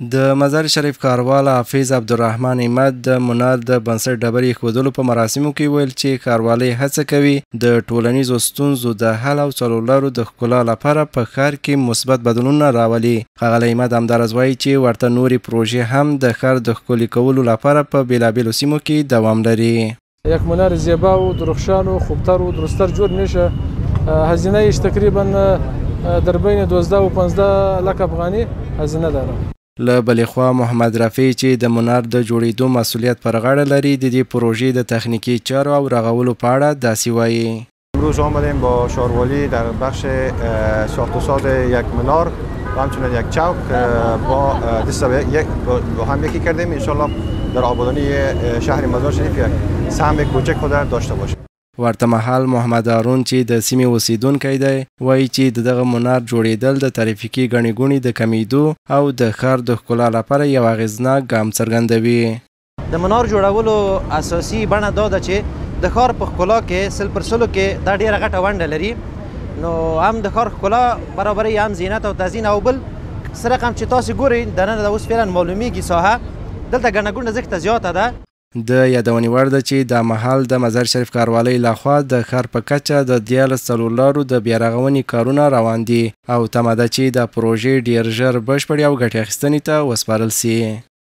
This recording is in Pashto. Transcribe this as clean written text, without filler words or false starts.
د مزار شریف کاروال حافظ عبدالرحمن احمد د منار د بنسټ ډبرې ایښودلو په مراسمو کې ویل چې ښاروالۍ هڅه کوي د ټولنیزو ستونزو د حل او څلورلارو د ښکلا لپاره په ښار کې مثبت بدلونونه راولي. ښاغلی احمد همداراز وایي چې ورته نورې پروژې هم د ښار د ښکلي کولو لپاره په بېلابېلو سیمو کې دوام لري. یک منار زیبا و درخشان و خوبتر و درستتر جور میشه. هزینه ایش تقریبا در بین 12 و 15 لک افغانی هزینه داره. له بلې خوا محمد رفیع چې د منار د جوړېدو مسئولیت پر غاړه لري د دې پروژې د تخنیکی چارو او رغولو په اړه داسې وایي. امروز آمدیم با شاروالی در بخش ساخت و ساز یک منار و همچنین یک چوک با دست با هم یکی کردیم. انشالله در آبادانی شهر مزار شریف یک سهم کوچک خود داشته باشیم. ورته مهال محمد هارون چې د سیمې اوسیدونکی دی وایي چې دغه منار جوړېدل د ترافیکي ګڼې ګوڼې د کمیدو او د ښار د ښکلا لپاره یو اغېزناک ګام څرګندوي. د منار جوړولو اساسي بڼه دا ده چې د ښار په ښکلا کې 100% کې دا ډېره غټه ونډه لري. نو هم د ښار ښکلا برابري هم زینت او تزیین او بل څه رقم چې تاسو ګورئ دننه د اوس فعلا معلومیږي ساحه دلته ګڼه ګوڼه زښته زیاته ده. د یادونې وړ ده چې دا مهال د مزار شریف ښاروالۍ لخوا د ښار په کچه د 14 څلورلارو د بیارغونې کارونه روان دي او تمه ده چې دا پروژې ډیر ژر بشپړې او ګټې اخیستنې ته وسپارل سي.